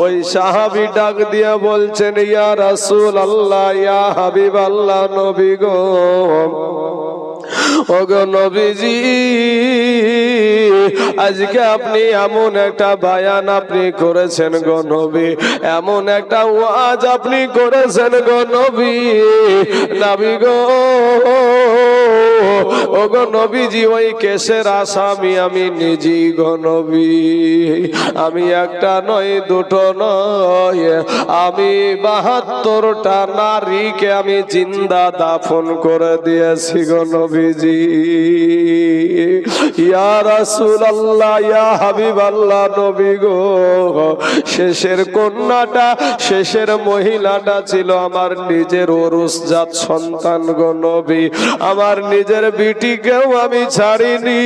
ওই সাহাবী ডাক দিয়া বলছেন, ইয়া রাসূলুল্লাহ, ইয়া হাবিবাল্লাহ, নবী গো, ওগো নবীজি, আজকে আপনি এমন একটা বায়ান আপনি করেছেন গো নবী, এমন একটা ওয়াজ আপনি করেছেন গো নবী, নবী গো, ওগো নবীজি, ওই কেসের আসামি আমি নিজেই গো নবী। আমি একটা নয়, দুটো নয়, আমি ৭২টা নারীকে আমি জিন্দা দাফন করে দিয়েছি গো নবীজি। ইয়া রাসূলুল্লাহ, ইয়া হাবিবাল্লাহ, নবী গো, শেষের কন্যাটা, শেষের মহিলাটা ছিল আমার নিজের ওরসজাত সন্তান গো নবী। আমার নিজের বিটিকেও আমি ছাড়িনি,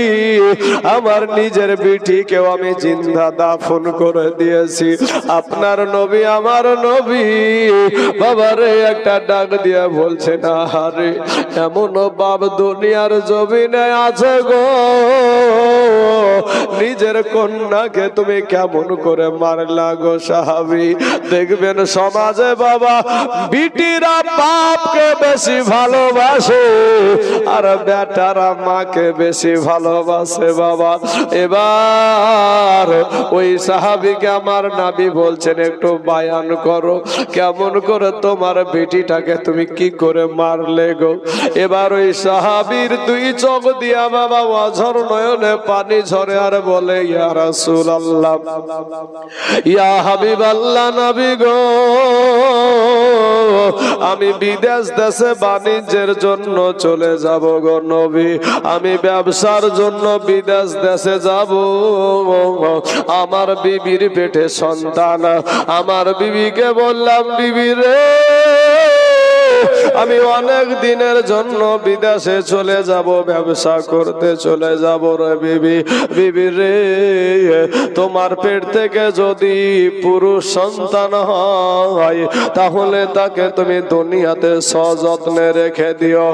আমার নিজের বিটিকেও আমি জিন্দা দাফন করে দিয়েছি। আপনার নবী, আমার নবী, বাবারে একটা ডাক দিয়া বলছে, না হারে, এমন বাপ দুনিয়ার জমিনে আছে গো, নিজের কন্যাকে তুমি কেমন করে মারলা গো সাহাবী। দেখবেন সমাজে বাবা বিটিরা বাপকে বেশি ভালোবাসে আর বেটারা মাকে বেশি ভালোবাসে বাবা। এবার ওই সাহাবীকে আমার নবী বলছেন, একটু বায়ান করো, কেমন করে তোমার বেটিটাকে তুমি কি করে মারলে গো। এবার ওই সাহাবীর দুই চোখ দিয়া বাবা অঝর নয়নে পানি ঝরে আর বলে, ইয়া রাসূলুল্লাহ, ইয়া হাবিবাল্লাহ, নবী গো, আমি বিদেশ দেশে বাণিজ্যের জন্য চলে যাব গো নবী, আমি ব্যবসার জন্য বিদেশ দেশে যাব। আমার বিবির পেটে সন্তান, আমার বিবিকে বললাম, বিবি রে, আমি অনেক দিনের জন্য বিদেশে চলে যাব, ব্যবসা করতে চলে যাব রে বিবি। বিবি রে, তোমার পেট থেকে যদি পুরুষ সন্তান হয় তাহলে তাকে তুমি দুনিয়াতে সযত্নে রেখে দিও,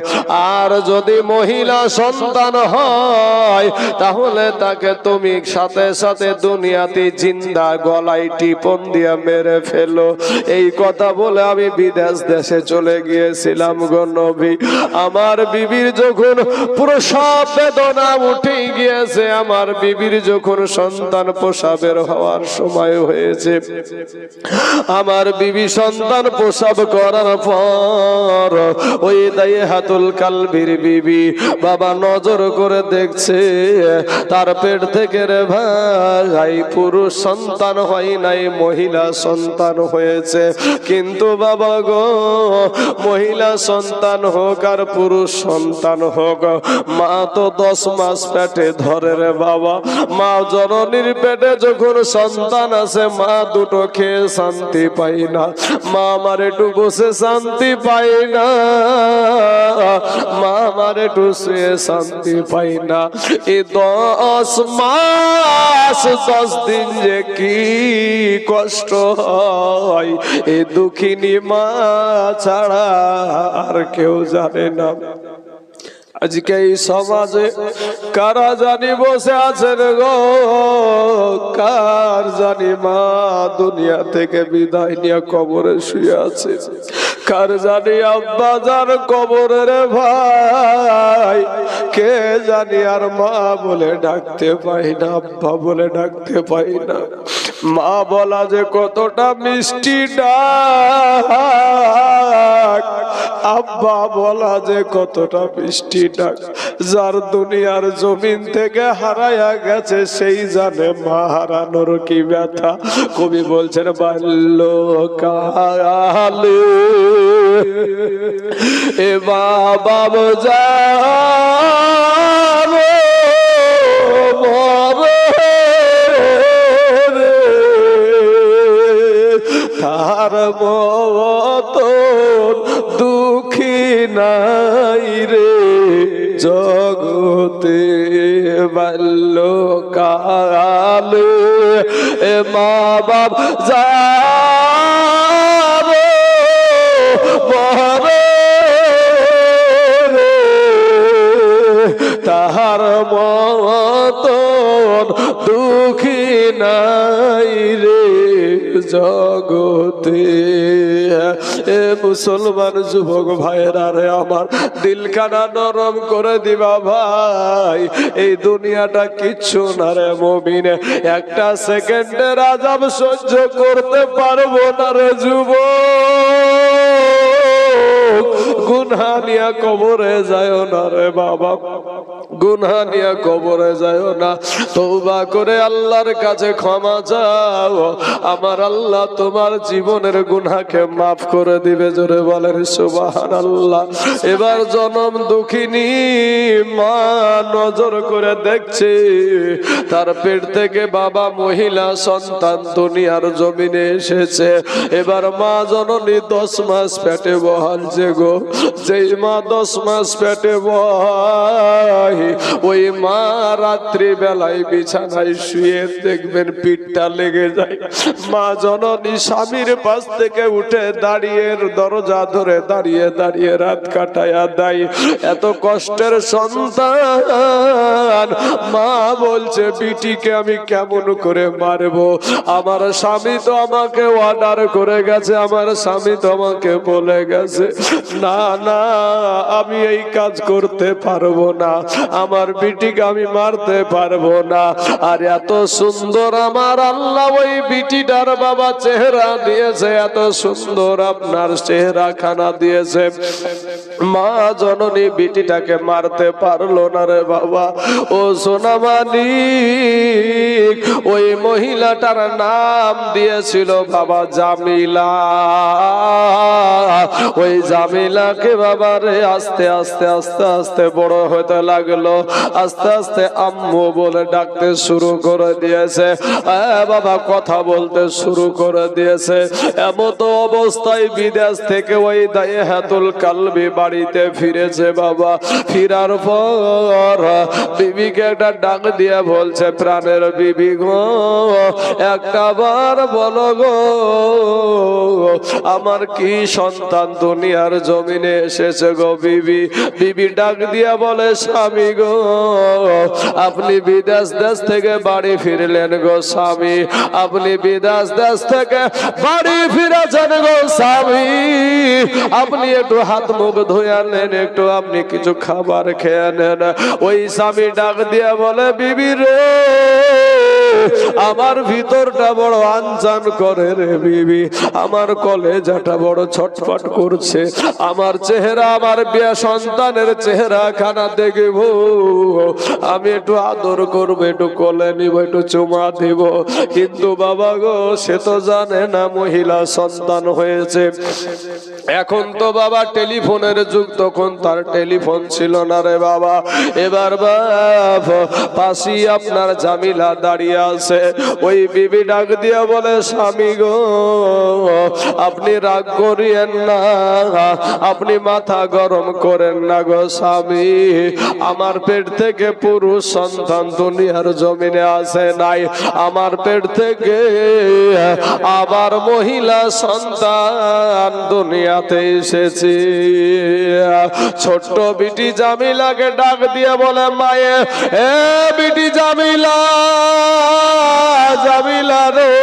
আর যদি মহিলা সন্তান হয় তাহলে তাকে তুমি সাথে সাথে দুনিয়াতে জিন্দা গলায় টিপন দিয়ে মেরে ফেলো। এই কথা বলে আমি বিদেশ দেশে চলে গিয়েছিলাম গো নবী। আমার বিবির যখন প্রসব বেদনা উঠে গিয়েছে, আমার বিবির যখন সন্তান প্রসবের হওয়ার সময় হয়েছে, আমার বিবি সন্তান প্রসব করার পর ওই দাইহাতুল কালবির বিবি বাবা নজর করে দেখছে তার পেট থেকে রে ভাই পুরুষ সন্তান হয় নাই, মহিলা সন্তান হয়েছে। কিন্তু বাবা গো, মহিলা সন্তান হোক আর পুরুষ সন্তান হোক, মা তো 10 মাস পেটে ধরে রে বাবা। মা জননীর পেটে যখন সন্তান আছে, মা দুটো খেয়ে শান্তি পাই না, মা আমার একটু বসে শান্তি পাই না, মা আমার একটু শুয়ে শান্তি পাই না। এই 10 মাস 10 দিন যে কি কষ্ট হয়, এই দুঃখিনী মা ছাড়া আর কেউ জানে না। আজকে এই সমাজে কারা জানি বসে আছেন গো, কার জানি মা দুনিয়া থেকে বিদায় নিয়ে কবরে শুয়ে আছে, কার জানি আব্বা যার কবরে রে ভাই, কে জানি আর মা বলে ডাকতে পাই না, আব্বা বলে ডাকতে পাই না। মা বলা যে কতটা মিষ্টি ডাক, আব্বা বলা যে কতটা মিষ্টি ডাক। যার দুনিয়ার জমিন থেকে হারায়া গেছে সেই জানে মা হারানোর কি ব্যথা। কবি বলছেন, বাল্যকালে এ বাবা যাবে তার মতো দুঃখী নাই রে জগতে। বাল্যকালে এ মা বাপ যাবে মরে তাহার মতন দুঃখী নাই রে জগতে। এ মুসলমান যুবক ভাইরা রে আমার, দিলখানা নরম করে দিবা ভাই। এই দুনিয়াটা কিচ্ছু না রে মুমিন, একটা সেকেন্ডের আযাব সহ্য করতে পারবো না রে যুবক। গুনাহ নিয়ে কবরে যায় না রে বাবা, গুনাহ নিয়ে কবরে যায় না। তওবা করে আল্লাহর কাছে ক্ষমা চাও, আমার আল্লাহ তোমার জীবনের গুনাহকে মাফ করে দিবে। জোরে বলেন সুবহানাল্লাহ। এবার জনম দুঃখিনী মা নজর করে দেখছে, তার পেট থেকে বাবা মহিলা সন্তান দুনিয়ার জমিনে এসেছে। এবার মা জননী 10 মাস পেটে বহালছে গো। যেই মা 10 মাস পেটে বহায়, ওই মা রাত্রি বেলায় বিছানায় শুয়ে দেখবেন পিঠটা লেগে যায়। মা জননী স্বামীর পাশ থেকে উঠে দাঁড়িয়ে দরজা ধরে দাঁড়িয়ে দাঁড়িয়ে রাত কাটায়া দেয়। এত কষ্টের সন্তান, মা বলছে বিটিকে আমি কেমন করে মারবো? আমার স্বামী তো আমাকে অর্ডার করে গেছে, আমার স্বামী তো আমাকে বলে গেছে না না আমি এই কাজ করতে পারবো না, আমার বিটিকে আমি মারতে পারবো না। আর এত সুন্দর আমার আল্লাহ ওই বিটিটার বাবা চেহারা দিয়েছে, এত সুন্দর আপনার চেহারা খানা দিয়েছে। মা জননী বিটিটাকে মারতে পারলো না রে বাবা। ও সোনামানিক, ওই মহিলাটার নাম দিয়েছিল বাবা জামিলা। ওই জামিলাকে বাবা রে আস্তে আস্তে আস্তে আস্তে বড় হতে লাগলো। আস্তে আস্তে আম্মু বলে ডাকতে শুরু করে দিয়েছে, বাবা কথা বলতে শুরু করে দিয়েছে। এমত অবস্থায় বিদেশ থেকে ওই দায়েহাতুল কালবি বাড়িতে ফিরেছে বাবা। ফিরার পর বিবিকে একটা ডাক দিয়ে বলছে, প্রাণের বিবি গো, একটা বার বলো গো, আমার কি সন্তান দুনিয়ার জমিনে এসেছে গো বিবি? বিবি ডাক দিয়া বলে, স্বামী গো, আপনি বিদেশ দেশ থেকে বাড়ি ফিরলেন গো স্বামী, আপনি বিদেশ দেশ থেকে বাড়ি ফিরেছেন গো স্বামী, আপনি একটু হাত মুখ ধুয়ে নেন, একটু আপনি কিছু খাবার খেয়ে নেন। ওই স্বামী ডাক দিয়া বলে, বিবি রে, আমার ভিতরটা বড় আনজান করে রে বিবি, আমার কলেজাটা বড় ছটফট করছে, আমার চেহারা, আমার বিয়ে সন্তানের চেহারা খানা দেখব, আমি একটু আদর করবো, একটু কোলে নিব, একটু চুমা দিব। কিন্তু বাবা গো, সে তো জানে না মহিলা সন্তান হয়েছে। এখন তো বাবা টেলিফোনের যুগ, তখন তার টেলিফোন ছিল না রে বাবা। এবার বাবা পাশে আপনার জামিলা দাঁড়িয়ে আছে। ওই বিবি ডাক দিয়া বলে, স্বামী গো, আপনি রাগ করিয়েন না, আপনি মাথা গরম করেন না গো স্বামী, আমার পেট থেকে পুরুষ সন্তান দুনিয়ার জমিনে আসে নাই, আমার পেট থেকে আবার মহিলা সন্তান দুনিয়াতে এসেছে। ছোট্ট বিটি জামিলাকে ডাক দিয়ে বলে, মায়ে, এ বিটি জামিলা, জামিলা রে,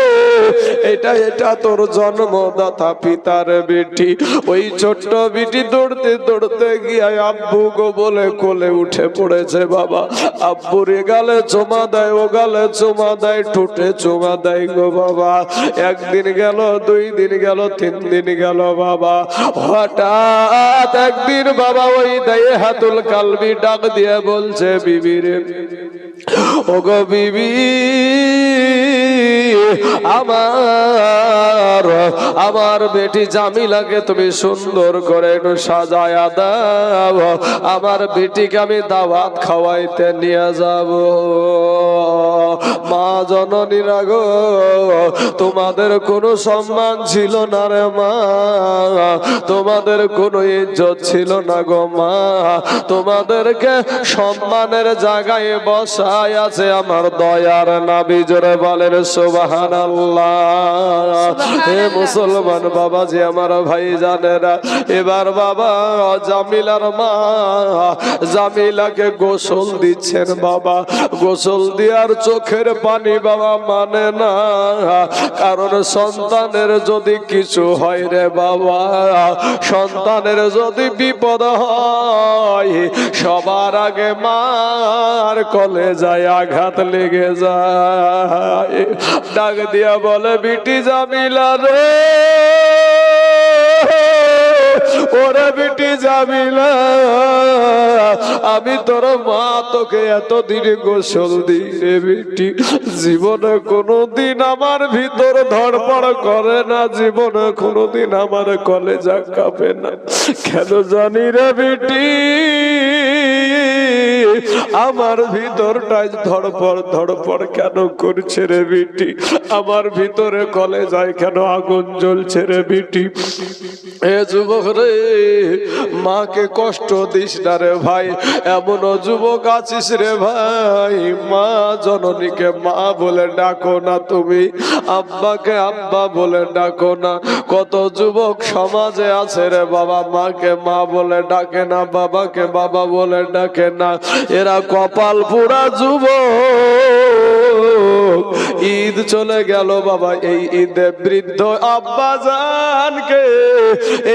এটা তোর জন্মদাতা পিতার বেটি। ওই ছোট্ট বিটি দৌড়তে দৌড়তে গিয়ে আব্বু গো বলে কোলে উঠে পড়েছে বাবা। আব্বুর এ গালে চুমা দেয়, ও গালে চুমা দেয়, ঠোঁটে চুমা দেয় গো বাবা। একদিন গেল, 2 দিন গেল, 3 দিন গেল বাবা। হঠাৎ একদিন বাবা ওই দায়েহাতুল কালবি ডাক দিয়ে বলছে, বিবি রে, ও গো বিবি, আমার বেটি জামিলাকে তুমি সুন্দর করে একটু সাজায়া দাও, আমার বেটিকে আমি দাওয়াত খাওয়াইতে নিয়ে যাব। মা জননীরা গো, তোমাদের কোনো সম্মান ছিল না রে মা, তোমাদের কোনো ইজ্জত ছিল না গো মা, তোমাদেরকে সম্মানের জায়গায় বসায় আছে আমার দয়ার নবী। জোরে বলেন সুবহানাল্লাহ। হে মুসলমান বাবাজি আমার ভাই জানেরা, এবার বাবা জামিলার মা জামিলাকে গোসল দিচ্ছেন বাবা। গোসল দেওয়ার চোখের পানি বাবা মানে না, কারণ সন্তানের যদি কিছু হয় রে বাবা, সন্তানের যদি বিপদ হয় সবার আগে মার কলেজায় আঘাত লেগে যায়। ডাক দিয়া বলে, বিটি জামিলা রে, ওরে বিটি জামিলা, আমি তোর মা, তোকে এতদিন গোসল দিই রে বিটি, জীবনে কোনোদিন আমার ভিতর ধড়পড় করে না, জীবনে কোনোদিন আমার কলেজা কাঁপে না, কেন জানি রে বিটি, আমার ভিতরটাই ধড়পড় ধড়পড় কেন করছে রে বিটি, আমার ভিতরে কলেজায় কেন আগুন জ্বলছে রে বিটি। এ যুবক রে, মাকে কষ্ট দিস না রে ভাই, এমন যুবক আছিস রে ভাই, মা জননীকে মা বলে ডাকো না তুমি, আব্বাকে আব্বা বলে ডাকো না। কত যুবক সমাজে আছে রে বাবা, মাকে মা বলে ডাকে না, বাবাকে বাবা বলে ডাকে না, এরা কপাল পোড়া যুবক। ঈদ চলে গেল বাবা, এই ঈদে বৃদ্ধ আব্বা জানকে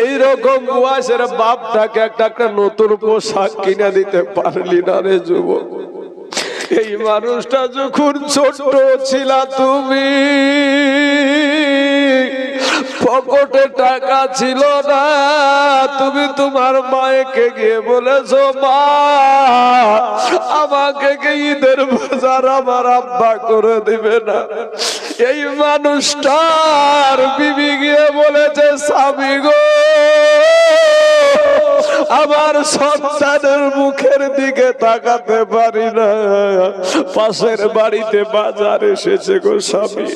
এইরকম বয়সের বাপটাকে একটা নতুন পোশাক কিনে দিতে পারলি না রে যুবক। এই মানুষটা যখন ছোট ছিল তুমি পকেটে টাকা ছিল না, তুমি তোমার মায়েকে গিয়ে বলেছো, মা আমাকে ঈদের বাজার আমার আব্বা করে দিবে না। এই মানুষটার বিবি গিয়ে বলেছে, স্বামী গো আমার সন্তানের মুখের দিকে তাকাতে পারি না, পাশের বাড়িতে বাজার এসেছে গো স্বামী,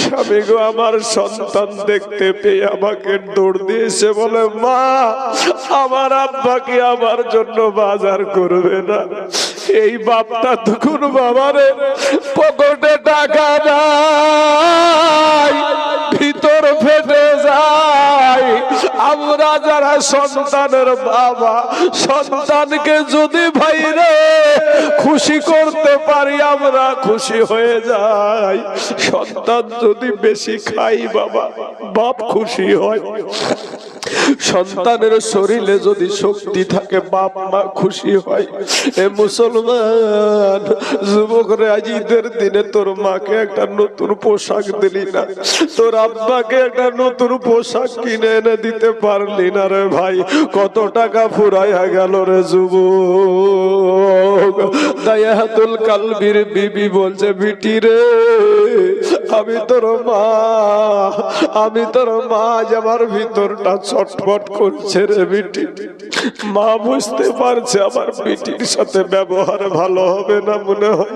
স্বামী গো আমার সন্তান দেখতে পেয়ে আমাকে দৌড় দিয়েছে, বলে মা আমার আব্বা কি আমার জন্য বাজার করবে না। এই বাপটা তখন বাবারে পকেটে টাকা নাই, ভিতর ফেটে যায়। আমরা যারা সন্তানের বাবা, সন্তানকে যদি ভাইরে খুশি করতে পারি আমরা খুশি হয়ে যাই, সন্তান যদি বেশি খাই বাবা বাপ খুশি হয়, সন্তানের শরীরে যদি শক্তি থাকে বাপ মা খুশি হয়। এ মুসলমান যুবকরে, আজ ঈদের দিনে তোর মাকে একটা নতুন পোশাক দিলি না, তোর আব্বাকে একটা নতুন পোশাক কিনে এনে দিতে পারলি না রে ভাই, কত টাকা ফুরাইয়া গেল রে যুবক। দায়াতুল কালবির বিবি বলছে, বিটি রে আমি তোর মা, আমি তোর মা, আমার ভিতরটা ছটফট করছে রে বিটি। মা বুঝতে পারছে আমার বিটির সাথে ব্যবহার ভালো হবে না মনে হয়,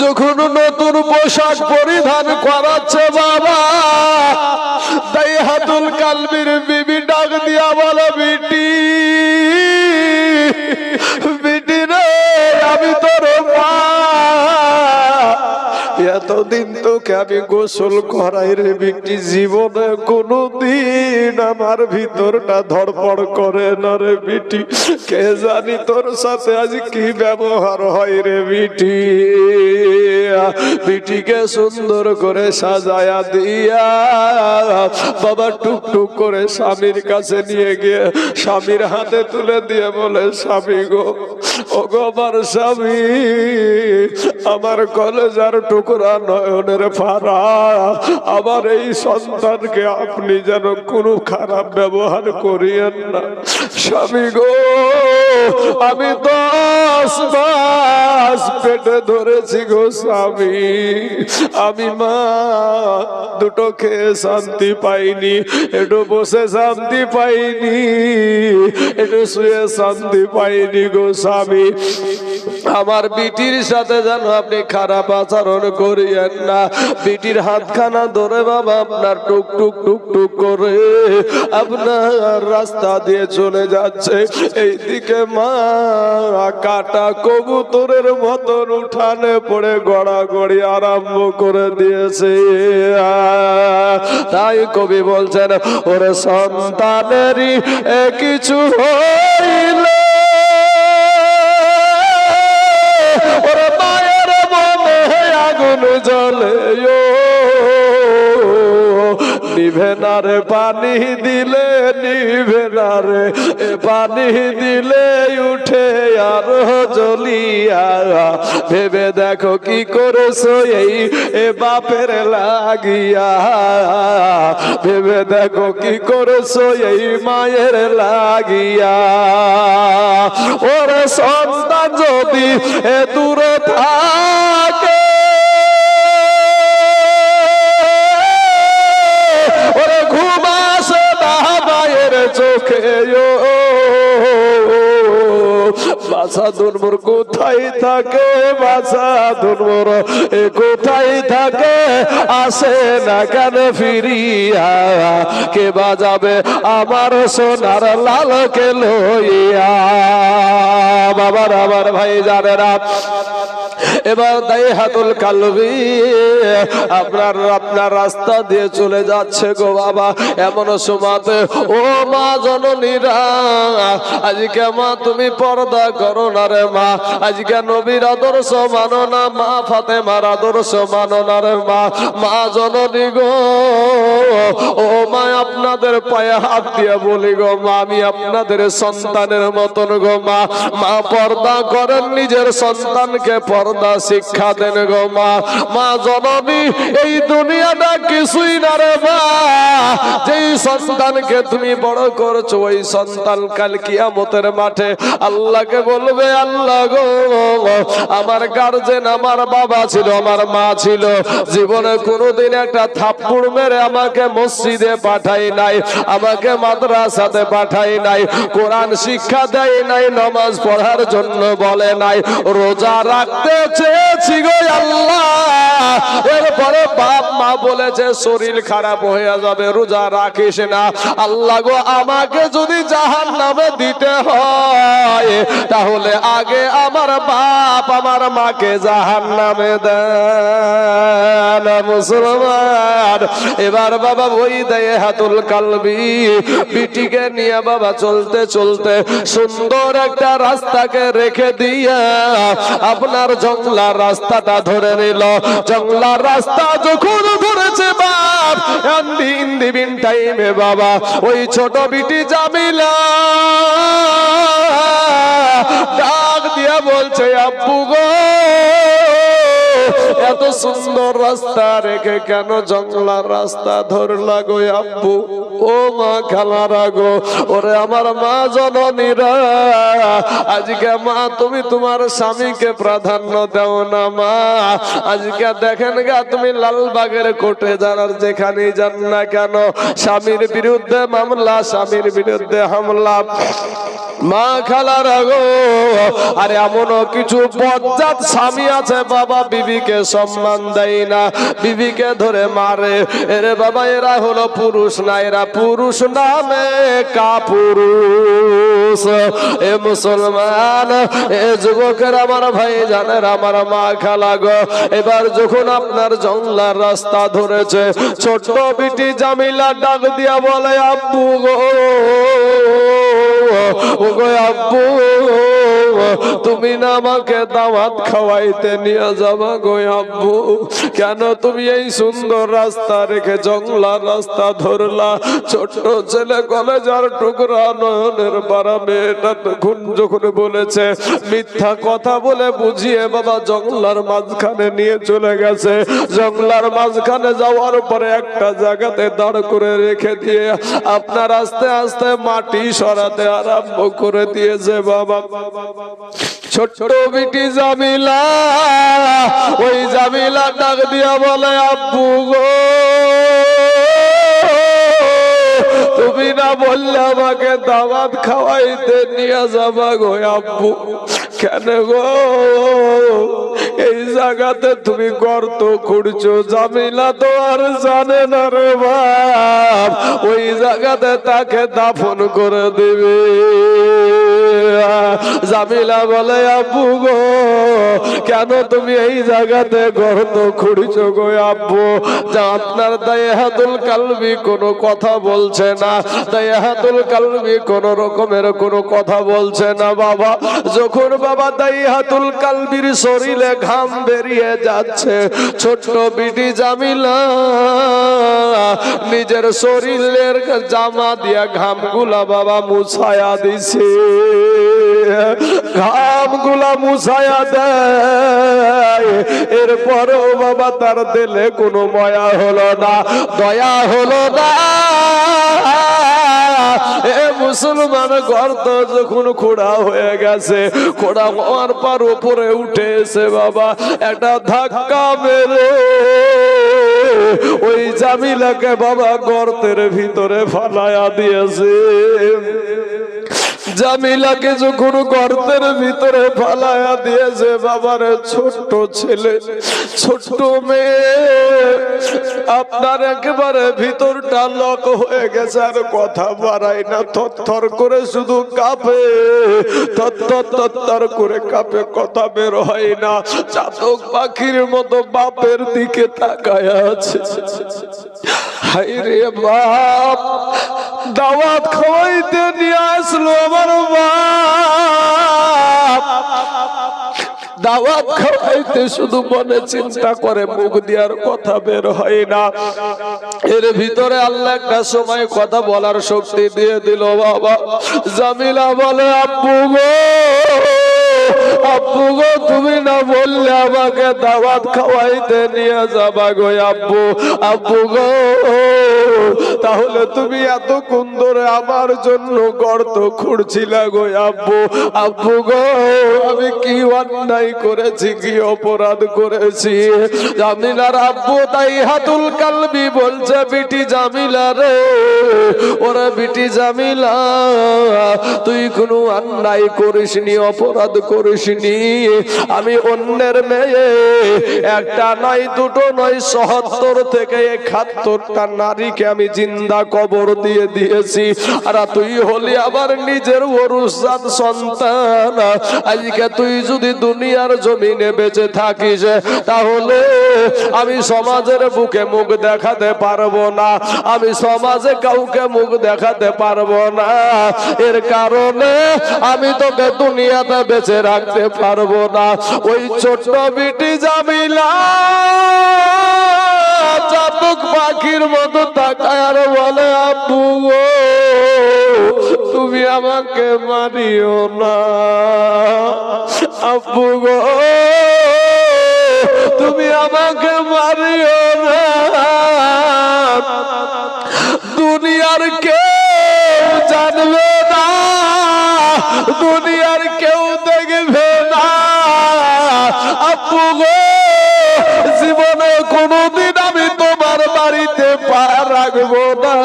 যখন নতুন পোশাক পরিধান করাচ্ছে বাবা, দায়াতুল কালবির বিবি ডাক দিয়া বলে, বিটি বিটি রে আমি তোর মা, এতদিন তোকে আমি গোসল করাই রে বিটি, জীবনে কোনদিন আমার ভিতরটা ধড়পড় করে না রে বিটি, কে জানি তোর সাথে আজ কি ব্যবহার হয় রে বিটি। বিটিকে সুন্দর করে সাজায়া দিয়া বাবা টুকটুক করে স্বামীর কাছে নিয়ে গিয়ে স্বামীর হাতে তুলে দিয়ে বলে, স্বামী গো, ও গো আমার স্বামী, আমার কলেজার টুকরা নয়নের ফারা, আমার এই সন্তানকে আপনি যেন কোনো খারাপ ব্যবহার করিয়েন না। স্বামী গো, আমি 10 মাস পেটে ধরেছি গো স্বামী, আমি মা দুটো খেয়ে শান্তি পাইনি, একটু বসে শান্তি পাইনি, একটু শুয়ে শান্তি পাইনি গো স্বামী। আমার বিটির সাথে যেন আপনি খারাপ আচরণ করিয়েন না। বিটির হাতখানা ধরে বাবা আপনার টুক টুক টুক টুক করে আপনার রাস্তা দিয়ে চলে যাচ্ছে। এইদিকে মা কাটা কবুতরের মতন উঠানে পড়ে গড়াগড়ি আরম্ভ করে দিয়েছে। তাই কবি বলছেন, ওরে সন্তানেরই কিছু হইল, ওরে মায়ের মনে আগুন জ্বলে, নিভে না রে পানি দিলে, নিভে না রে পানি দিলে উঠে আরো জ্বলিয়া। ভেবে দেখো কি করেছো এই বাপের লাগিয়া, ভেবে দেখো কি করেছো এই মায়ের লাগিয়া। ওরে সন্তান যদি দূরে থাকে, চোখে বাসা দুর্মুর কোথায় থাকে, বাসা দুর্মুর কোথায় থাকে, আসে না কেন ফিরিয়া, কে বাজাবে আমার সোনার লালকে লইয়া। বাবার আমার ভাই জানেরা, এবার দাইহাতুল কালবি আপনার রাস্তা দিয়ে চলে যাচ্ছে গো বাবা। এমন সময়তে ও মা জননীরা, আজকে মা তুমি পর্দা করো না রে মা, আজকে নবীর আদর্শ মানো না, মা ফাতেমার আদর্শ মানো না রে মা। মা জননী গো, ও মা আপনাদের পায়ে হাত দিয়ে বলি গো মা, আমি আপনাদের সন্তানের মতন গো মা। মা পর্দা করেন, নিজের সন্তানকে পর্দা শিক্ষা দেন গো মা। মা জননী এই দুনিয়াটা কিছুই না রে মা, যেই সন্তানকে তুমি বড় করছো ওই সন্তান কাল কিয়ামতের মাঠে আল্লাহকে বলবে, আল্লাহ গো আমার গার্জেন আমার বাবা ছিল, আমার মা ছিল, জীবনে কোনোদিন একটা থাপ্পড় মেরে আমাকে মসজিদে পাঠাই নাই, আমাকে মাদ্রাসাতে পাঠাই নাই, কোরআন শিক্ষা দেয় নাই, নামাজ পড়ার জন্য বলে নাই, রোজা রাখতে চেয়েছি গো আল্লাহ, এরপরে বাপ মা বলেছে শরীর খারাপ হয়ে যাবে, রোজা রাখিস না। আল্লাহ গো আমাকে যদি জাহান্নামে দিতে হয় তাহলে আগে আমার বাপ আমার মাকে জাহান্নামে দেন। মুসলমান এবার বাবা ওই দাইহাতুল কালবি বিটিকে নিয়ে বাবা চলতে চলতে সুন্দর একটা রাস্তাকে রেখে দিয়া আপনার জংলার রাস্তাটা ধরে নিল। জংলার রাস্তা যখন ধরেছে বাপ দিন টাইমে বাবা ওই ছোট বিটি জামিলা ডাক দিয়া বলছে, আব্বু গো এত সুন্দর রাস্তা রেখে কেন জংলার রাস্তা ধরলা গো আব্বু? ও মা খালারা গো, ওরে আমার মা জননীরা, আজকে মা তুমি তোমার স্বামীকে প্রাধান্য দাও না মা। আজকে দেখেন গা তুমি লালবাগের কোর্টে যার যেখানে যান না কেন স্বামীর বিরুদ্ধে মামলা, স্বামীর বিরুদ্ধে হামলা। মা খালারা গো, আরে এমনও কিছু বজ্জাত স্বামী আছে বাবা বিবিকে সম্মান দেয় না, বিবিকে ধরে মারে। এরে বাবা এরা হলো পুরুষ না, এরা পুরুষ নামে কাপুরুষ। এ মুসলমান, এ যুবকের আমার ভাই জানেন আমার মা খালা গো, এবার যখন আপনার জংলার রাস্তা ধরেছে ছোট বিটি জামিলা ডাক দিয়া বলে, আব্বু গো, ও গো আব্বু তুমি না আমাকে দাওয়াত খাওয়াইতে নিয়ে যাবা গো আব্বু, কেন তুমি এই সুন্দর রাস্তা রেখে জংলার রাস্তা ধরলা? ছোট্ট ছেলে কলেজার টুকরা নয়নের বারা মেয়েটা তখন যখন বলেছে মিথ্যা কথা বলে বুঝিয়ে বাবা জংলার মাঝখানে নিয়ে চলে গেছে। জংলার মাঝখানে যাওয়ার পরে একটা জায়গাতে দাঁড় করে রেখে দিয়ে আপনার আস্তে আস্তে মাটি সরাতে আরম্ভ করে দিয়েছে বাবা। ছোট্ট বিটি জামিলা, ওই জামিলা ডাক দিয়া বলে, আব্বু গো তুমি না বললে আমাকে দাওয়াত খাওয়াইতে নিয়ে যাবা গো আব্বু, কেন গো এই জায়গাতে তুমি গর্ত খুঁড়ছো? জামিলা তো আর জানে না রে বাপ, ওই জায়গাতে তাকে দাফন করে দেবে। জামিলা বলে আব্বু গো কেন তুমি এই জায়গাতে গর্ত খুঁড়ছো গো আব্বু? যা আপনার দায়াতুল কালবি কোনো কথা বলছে না, দায়াতুল কালবি কোন রকমের কোনো কথা বলছে না বাবা। যখন বাবা দায়াতুল কালবির শরীরে ঘাম বেরিয়ে যাচ্ছে, ছোট্ট বিটি জামিলা নিজের শরীরের জামা দিয়া ঘামগুলা বাবা মুছায়া দিছে, ঘামগুলা মুছায়া দেয়। এরপরেও বাবা তার দিলে কোনো মায়া হলো না, দয়া হলো না। এ মুসলমান গর্ত যখন খোঁড়া হয়ে গেছে, খোঁড়া হওয়ার পর উপরে উঠে এসে বাবা একটা ধাক্কা মেরে ওই জামিলাকে বাবা গর্তের ভিতরে ফালায়া দিয়েছে। জামিলাকে যখন গর্তের ভিতরে ফালায়া দিয়েছে, বাবার ছোট্ট ছেলে ছোট্ট মেয়ে আপনার একেবারে ভিতরটা লক হয়ে গেছে, আর কথা বাড়ায় না, থরথর করে শুধু কাঁপে, থরথর করে কাঁপে, কথা বের হয় না। চাতক পাখির মতো বাপের দিকে তাকায় আছে। হায় রে বাপ, দাওয়াত খাওয়াইতে নিয়ে আসলো আমার বাপ, দাওয়াত খাওয়াইতে শুধু মনে চিন্তা করে, মুখ দিয়ার কথা বের হয় না। এর ভিতরে আল্লাহ একটা সময় কথা বলার শক্তি দিয়ে দিল বাবা। জামিলা বলে আব্বু গো, আব্বু গো তুমি না বললে আমাকে দাওয়াত খাওয়াইতে নিয়ে যাবা গো আব্বু, আব্বু গো তাহলে তুমি এতক্ষণ ধরে আমার জন্য গর্ত খুঁড়ছিলা গো আব্বু, আব্বু গো আমি কি অন্যায় করেছি, কি অপরাধ করেছি? জামিলার আব্বু দায়াতুল কালবি বলছে বিটি জামিলা রে, ওরে বিটি জামিলা তুই কোনো অন্যায় করিসনি, অপরাধ করিসনি। আমি অন্যের মেয়ে একটা নয় দুটো নয় ৭৭ থেকে ৭১টা নারীকে আমি জিন্দা কবর দিয়ে দিয়েছি, আর তুই হলি আবার নিজের ওরুসাদ সন্তান। আজকে তুই যদি দুনিয়ার জমিনে বেঁচে থাকিস, তাহলে আমি সমাজের বুকে মুখ দেখাতে পারবো না, আমি সমাজে কাউকে মুখ দেখাতে পারবো না। এর কারণে আমি তোকে দুনিয়াতে বেঁচে রাখতে পারবো না। ওই ছোট্ট বিটি জামিলা চাতক পাখির মতো তাকায় আর বলে আব্বু গো তুমি আমাকে মারিও না, আব্বু গো তুমি আমাকে মারিও না। দুনিয়ার কেউ জানবে না, দুনিয়ার কেউ দেখবে না, আব্বু গো জীবনে কোনোদিন আমি তোমার বাড়িতে পা রাখবো না,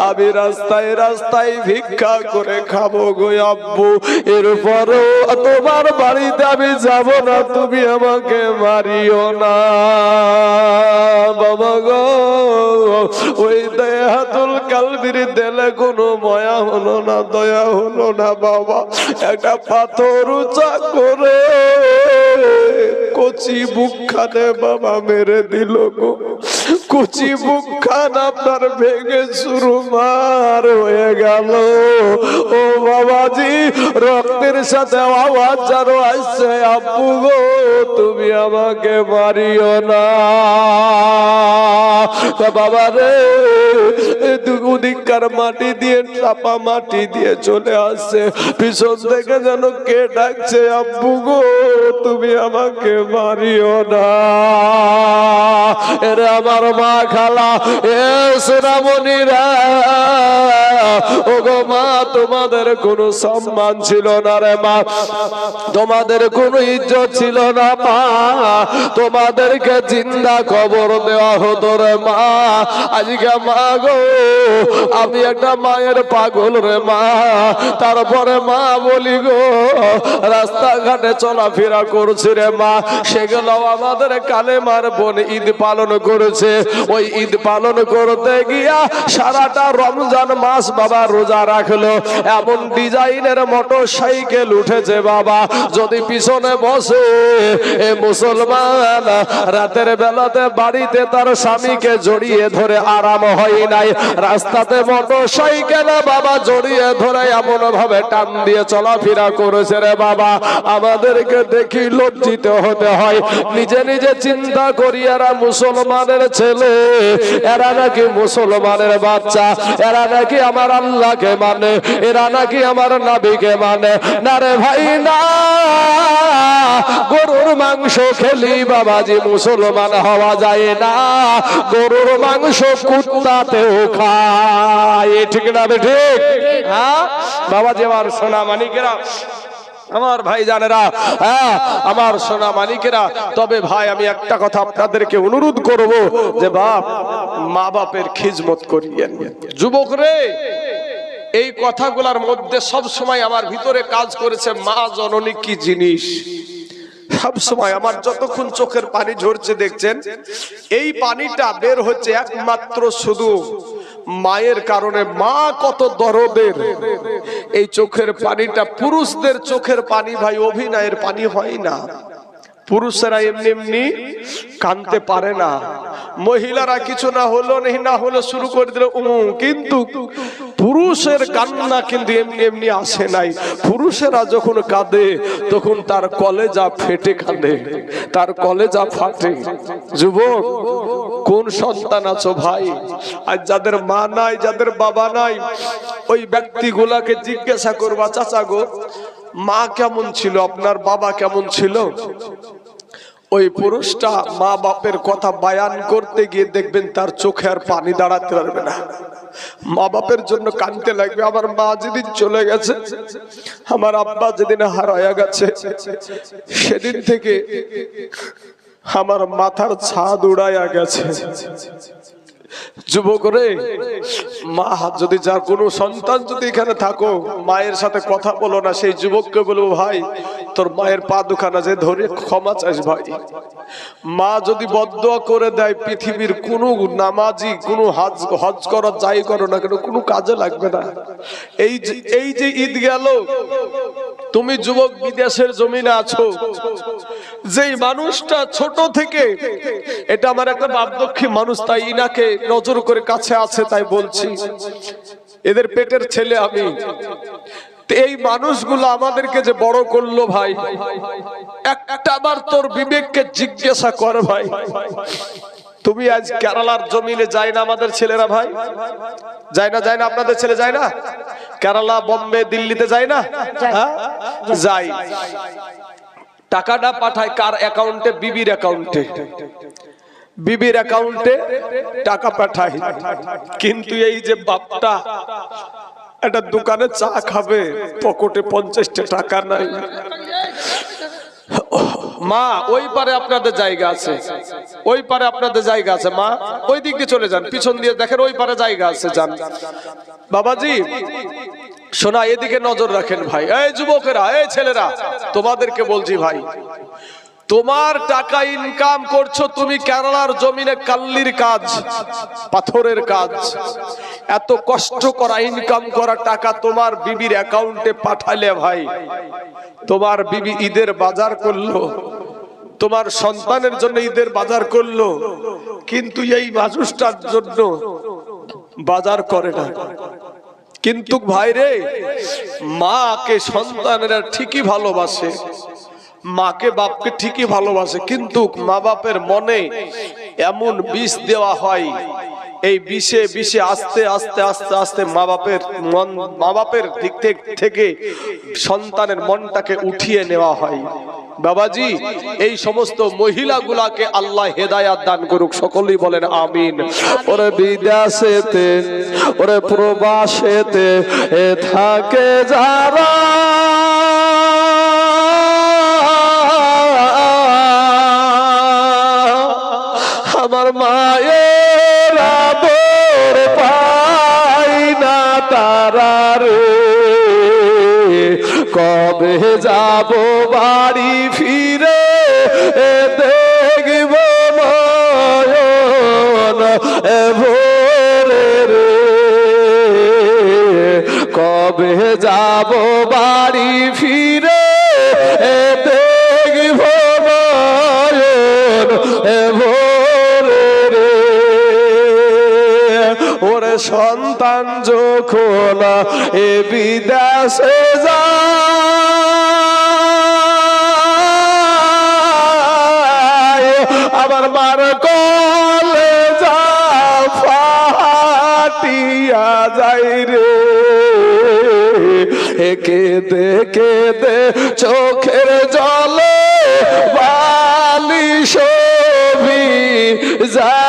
আমি রাস্তায় রাস্তায় ভিক্ষা করে খাবো গো আব্বু, এরপরও তোমার বাড়িতে আমি যাব না, তুমি আমাকে মারিও না বাবা গো। ওই দায়াতুল কালবির দিলে কোনো মায়া হলো না, দয়া হলো না বাবা। একটা পাথর উঁচা করে কচি বুকখানে বাবা মেরে দিল গো। কচি বুকখান আপনার ভেঙে চুরমার হয়ে গেল। ও বাবাজি রক্তের সাথে আওয়াজ যেন আসছে আব্বু গো তুমি আমাকে মারিও না। বাবা রে দুদিককার মাটি দিয়ে চাপা মাটি দিয়ে চলে আসছে, পিছন থেকে যেন কে ডাকছে আব্বু গো তুমি আমাকে মারিও না। এরে আমার মা খালা এ সোনামণিরা, ও গো মা তোমাদের কোনো সম্মান ছিল না রে মা, তোমাদের কোনো ইজ্জত ছিল না মা, তোমাদেরকে জিন্দা কবর দেওয়া হতো রে রে মা, আজকে মা গো আমি একটা মায়ের পাগল রে মা। তারপরে মা বলি গো রাস্তাঘাটে চলাফেরা করছে রে মা, সেগুলো আমাদের কালেমার বোন ঈদ পালন করেছে। ওই ঈদ পালন করতে গিয়া সারাটা রমজান মাস বাবা রোজা রাখলো। এমন ডিজাইনের মোটর সাইকেল উঠেছে বাবা, যদি পিছনে বসে এ মুসলমান রাতের বেলাতে বাড়িতে তার স্বামীকে জড়িয়ে ধরে আরাম হয় নাই, রাস্তাতে মোটর সাইকেল বাবা জড়িয়ে ধরে এমন ভাবে টান দিয়ে চলাফেরা করেছে রে বাবা, আমাদেরকে দেখি লজ্জিত হতে হয়। নিজে নিজে চিন্তা করি এরা মুসলমানের ছেলে, এরা নাকি মুসলমানের বাচ্চা, এরা নাকি আমার আল্লাহকে মানে, এরা নাকি আমার নবীকে মানে। না রে ভাই না, গরুর মাংস খেলি বাবাজি মুসলমান হওয়া যায় না, গরুর মাংস কুত্তাতেও খায়, ঠিক না ঠিক? হ্যাঁ বাবাজি আমার সোনা মানিকেরা, আমার ভাই জানেরা, হ্যাঁ আমার সোনা মানিকেরা। তবে ভাই আমি একটা কথা আপনাদেরকে অনুরোধ করব যে বাপ মা বাপের খিজমত করিয়েন। যুবক রে, এই কথাগুলোর মধ্যে সব সময় আমার ভিতরে কাজ করেছে মা জননী কি জিনিস। সব সময় আমার যতক্ষণ চোখের পানি ঝরছে দেখছেন, এই পানিটা বের হচ্ছে একমাত্র শুধু মায়ের কারণে। মা কত দরদের, এই চোখের পানিটা পুরুষদের চোখের পানি ভাই অভিনয়ের পানি হয় না। পুরুষেরা এমনি এমনি কাঁদতে পারে না, মহিলারা কিছু না হলো শুরু করে দিল, কিন্তু পুরুষের কান্না কিন্তু এমনি এমনি আসে নাই। পুরুষেরা যখন কাঁদে তখন তার কলেজা ফেটে কাঁদে, তার কলেজা ফাটে। যুবক কোন সন্তান আছো ভাই, আর যাদের মা নাই, যাদের বাবা নাই, ওই ব্যক্তিগুলাকে জিজ্ঞাসা করবা, চাচা গো মা কেমন ছিল, আপনার বাবা কেমন ছিল? ওই পুরুষটা মা বাপের কথা বায়ান করতে গিয়ে দেখবেন তার চোখে আর পানি দাঁড়াতে পারবে না, মা বাপের জন্য কাঁদতে লাগবে। আমার মা যেদিন চলে গেছে, আমার আব্বা যেদিন হারায়া গেছে, সেদিন থেকে আমার মাথার ছাদ উড়াইয়া গেছে। যুবক রে, মা যদি যার কোনো সন্তান যদি এখানে থাকো মায়ের সাথে কথা বলো না, সেই যুবককে বলবো ভাই তোর মায়ের পা দুখানা যে ধরে ক্ষমা চাস ভাই। মা যদি বদদোয়া করে দেয়, পৃথিবীর কোনো নামাজি কোনো হজ করা যাই করো না কেন কোনো কাজে লাগবে না। এই যে ঈদ গেল, তুমি যুবক বিদেশের জমিনে আছো, যেই মানুষটা ছোট থেকে, এটা আমার একটা বাপদক্ষী মানুষ, তাই ইনাকে নজর করে কাছে আছে তাই বলছি, এদের পেটের ছেলে আমি। এই মানুষগুলো আমাদেরকে যে বড় করলো ভাই, একটাবার তোর বিবেককে জিজ্ঞাসা কর ভাই, তুমি আজ কেরালার জমিনে যায় না আমাদের ছেলেরা ভাই, যায় না? যায় না? আপনাদের ছেলে যায় না? কেরালা, বোম্বে, দিল্লিতে যায় না? হ্যাঁ যায়। টাকাটা পাঠায় কার অ্যাকাউন্টে? বিবির অ্যাকাউন্টে। বিবির অ্যাকাউন্টে টাকা পাঠায়, কিন্তু এই যে বাপটা একটা দোকানে চা খাবে, পকেটে 50টা টাকা নাই। মা ওই পারে আপনাদের জায়গা আছে, ওই পারে আপনাদের জায়গা আছে, মা ওই দিক দিয়ে চলে যান, পিছন দিয়ে দেখেন ওই পারে জায়গা আছে, যান। বাবাজি শোনা, এদিকে নজর রাখেন ভাই। এই যুবকেরা, এই ছেলেরা, তোমাদেরকে বলছি ভাই, তোমার টাকা ইনকাম করছো তুমি কেরালার জমিনে, কাল্লির কাজ, পাথরের কাজ, এত কষ্ট করা ইনকাম করা টাকা তোমার বিবির অ্যাকাউন্টে পাঠালে ভাই, তোমার বিবি ঈদের বাজার করলো, তোমার সন্তানের জন্য ঈদের বাজার করলো, কিন্তু এই মানুষটার জন্য বাজার করে না। কিন্তু ভাই রে, মাকে সন্তানেরা ঠিকই ভালোবাসে, মাকে বাপকে ঠিকই ভালোবাসে, কিন্তু মা বাপের মনে এমন বিষ দেওয়া হয়, এই বিষে বিষে আস্তে আস্তে আস্তে আস্তে মা বাপের দিক থেকে সন্তানের মনটাকে উঠিয়ে নেওয়া হয়। বাবাজি এই সমস্ত মহিলাগুলাকে আল্লাহ হেদায়াত দান করুক, সকলেই বলেন আমিন। ওরে বিদেশেতে, ওরে প্রবাসেতে থাকে যারা, আমার মায়ের রে কবে যাব বাড়ি ফিরে দেখব নয়ন ভোরে রে কবে যাব বাড়ি ফিরে দেখব নয়ন ভোরে রে ওরে সন্তান যখন এ বিদেশে যায় আমার মার কলে যা ফাটিয়া যাই রে কেঁদে কেঁদে চোখের জলে বালি ছবি যা